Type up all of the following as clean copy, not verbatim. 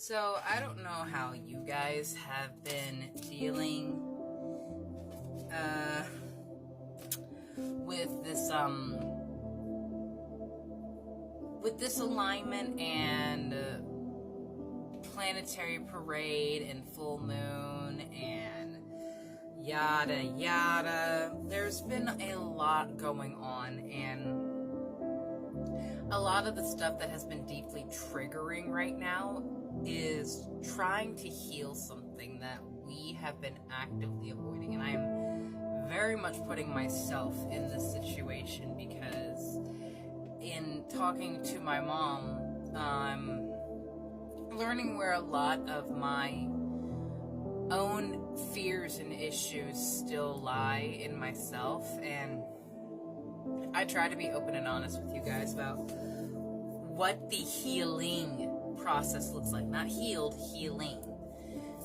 So, I don't know how you guys have been dealing uh, with this alignment and planetary parade and full moon and yada yada. There's been a lot going on, and a lot of the stuff that has been deeply triggering right now is trying to heal something that we have been actively avoiding. And I'm very much putting myself in this situation because in talking to my mom, I'm learning where a lot of my own fears and issues still lie in myself, and I try to be open and honest with you guys about what the healing process looks like. Not healed, healing.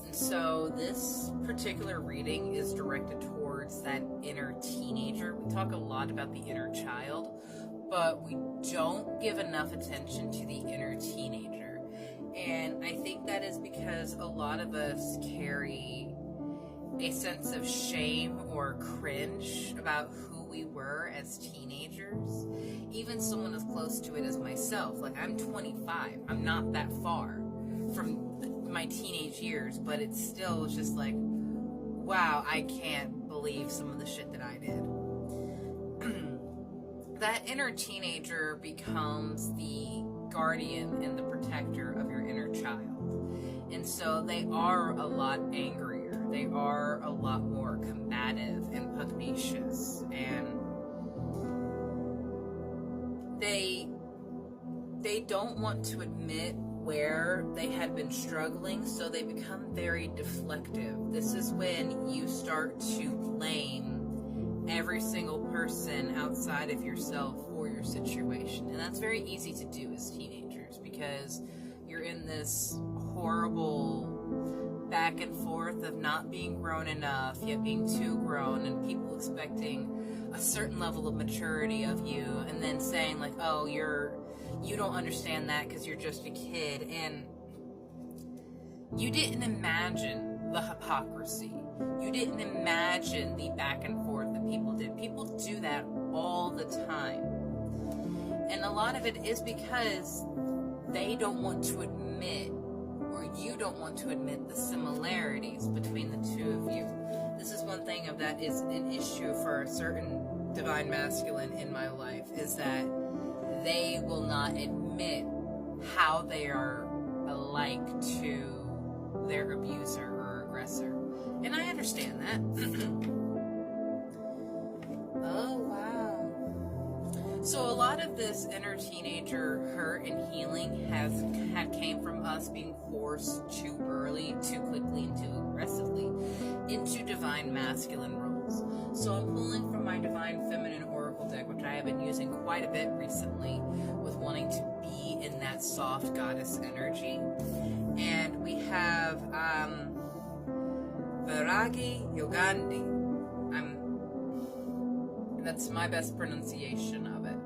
And so this particular reading is directed towards that inner teenager. We talk a lot about the inner child, but we don't give enough attention to the inner teenager. And I think that is because a lot of us carry a sense of shame or cringe about who we were as teenagers. Even someone as close to it as myself. Like, I'm 25. I'm not that far from my teenage years, but it's still just like, wow, I can't believe some of the shit that I did. That inner teenager becomes the guardian and the protector of your inner child. And so they are a lot angrier. They are a lot more combative and pugnacious. And they don't want to admit where they had been struggling, so they become very deflective. This is when you start to blame every single person outside of yourself for your situation. And that's very easy to do as teenagers because you're in this horrible back and forth of not being grown enough, yet being too grown, and people expecting a certain level of maturity of you, and then saying like, oh, you don't understand that because you're just a kid. And you didn't imagine the hypocrisy. You didn't imagine the back and forth that people did. People do that all the time. And a lot of it is because they don't want to admit, or you don't want to admit, the similarities between the two of you. This is one thing that is an issue for a certain divine masculine in my life, is that they will not admit how they are alike to their abuser or aggressor. And I understand that. Oh, wow. So a lot of this inner teenager hurt and healing have came from us being forced too early, too quickly, and too aggressively into divine masculine roles. So I'm pulling from my divine feminine oracle deck, which I have been using quite a bit recently with wanting to be in that soft goddess energy. And we have Vairagi Yogandi. That's my best pronunciation of it.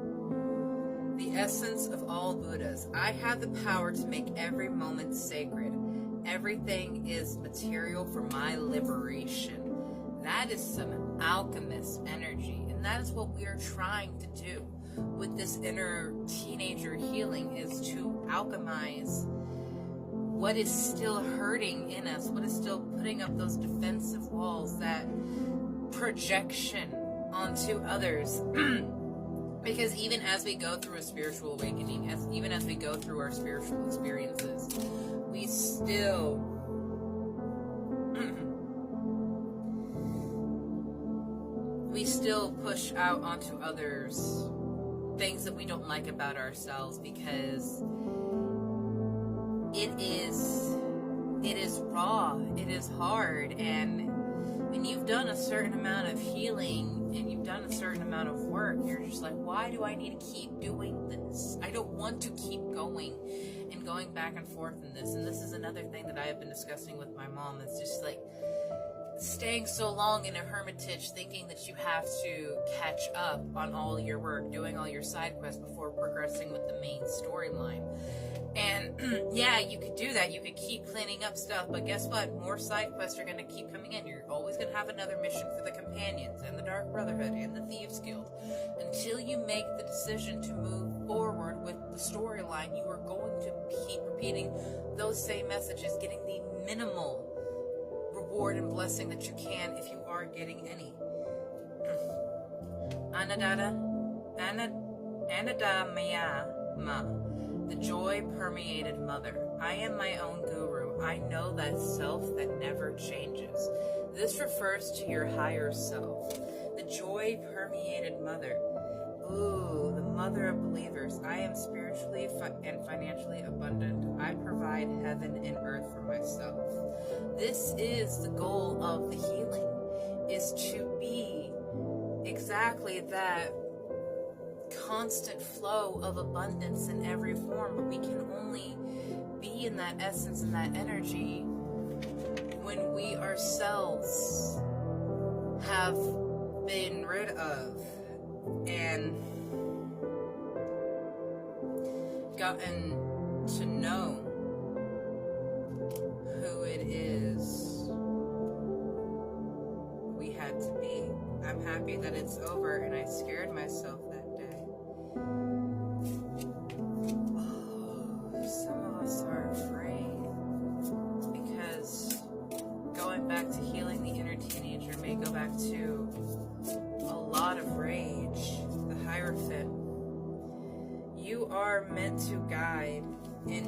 The essence of all Buddhas. I have the power to make every moment sacred. Everything is material for my liberation. That is some alchemist energy, and that is what we are trying to do with this inner teenager healing, is to alchemize what is still hurting in us, what is still putting up those defensive walls, that projection onto others. Because even as we go through a spiritual awakening, even as we go through our spiritual experiences, we still push out onto others things that we don't like about ourselves, because it is raw, it is hard. And when you've done a certain amount of healing and you've done a certain amount of work, you're just like, why do I need to keep doing this? I don't want to keep going and going back and forth in this. And this is another thing that I have been discussing with my mom. It's just like staying so long in a hermitage, thinking that you have to catch up on all your work, doing all your side quests before progressing with the main storyline. And yeah, you could do that. You could keep cleaning up stuff, but guess what? More side quests are going to keep coming in. You're always going to have another mission for the Companions and the Dark Brotherhood and the Thieves Guild. Until you make the decision to move forward with the storyline, you are going to keep repeating those same messages, getting the minimal reward and blessing that you can, if you are getting any. Anadamayama. The joy-permeated mother. I am my own guru. I know that self that never changes. This refers to your higher self. The joy-permeated mother. Ooh, the mother of believers. I am spiritually and financially abundant. I provide heaven and earth for myself. This is the goal of the healing, is to be exactly that constant flow of abundance in every form, but we can only be in that essence and that energy when we ourselves have been rid of and gotten to know who it is we had to be. I'm happy that it's over, and I scared myself that day. Some of us are afraid because going back to healing the inner teenager may go back to a lot of rage. The Hierophant. You are meant to guide, and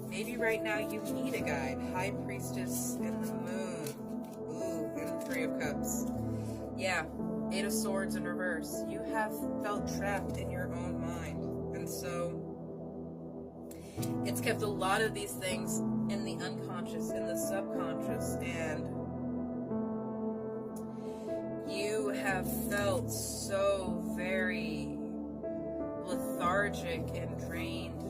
maybe right now you need a guide. High Priestess and the Moon. Ooh, and the Three of Cups. Yeah, Eight of Swords in reverse. You have felt trapped in your own mind, and so it's kept a lot of these things in the unconscious, in the subconscious, and you have felt so very lethargic and drained.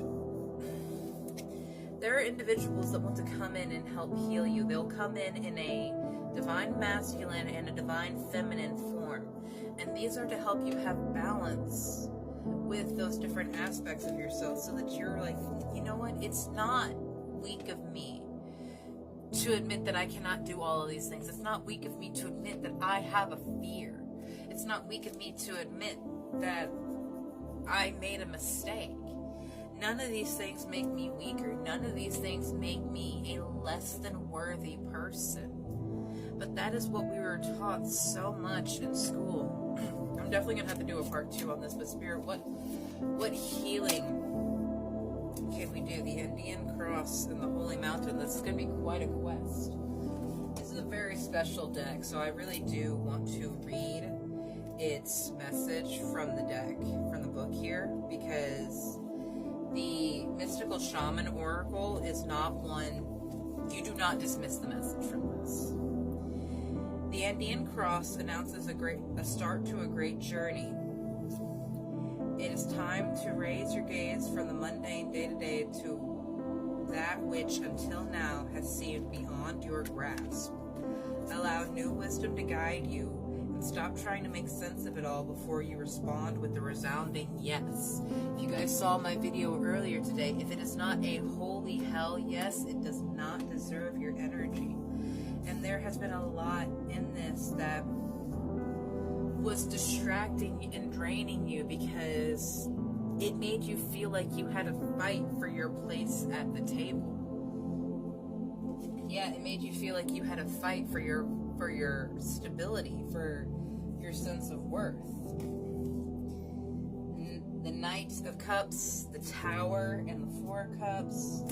There are individuals that want to come in and help heal you. They'll come in a divine masculine and a divine feminine form, and these are to help you have balance with those different aspects of yourself, so that you're like, you know what, it's not weak of me to admit that I cannot do all of these things. It's not weak of me to admit that I have a fear. It's not weak of me to admit that I made a mistake. None of these things make me weaker. None of these things make me a less than worthy person. But that is what we were taught so much in school. I'm definitely going to have to do a part 2 on this, but Spirit, what healing can we do? The Indian Cross and the Holy Mountain. This is going to be quite a quest. This is a very special deck, so I really do want to read its message from the deck, from the book here, because the Mystical Shaman Oracle is not one, you do not dismiss the message from this. The Indian Cross announces a start to a great journey. It is time to raise your gaze from the mundane day-to-day to that which until now has seemed beyond your grasp. Allow new wisdom to guide you, and stop trying to make sense of it all before you respond with a resounding yes. If you guys saw my video earlier today, if it is not a holy hell yes, it does not deserve your energy. And there has been a lot in this that was distracting and draining you because it made you feel like you had to fight for your place at the table. Yeah, it made you feel like you had to fight for your stability, for your sense of worth. The Knight of Cups, the Tower, and the Four of Cups,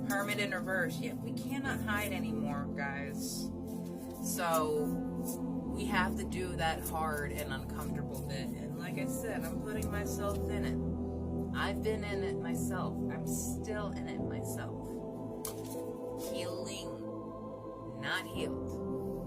Hermit in reverse. Yeah, we cannot hide anymore, guys. So we have to do that hard and uncomfortable bit. And like I said, I'm putting myself in it. I've been in it myself. I'm still in it myself. Healing, not healed.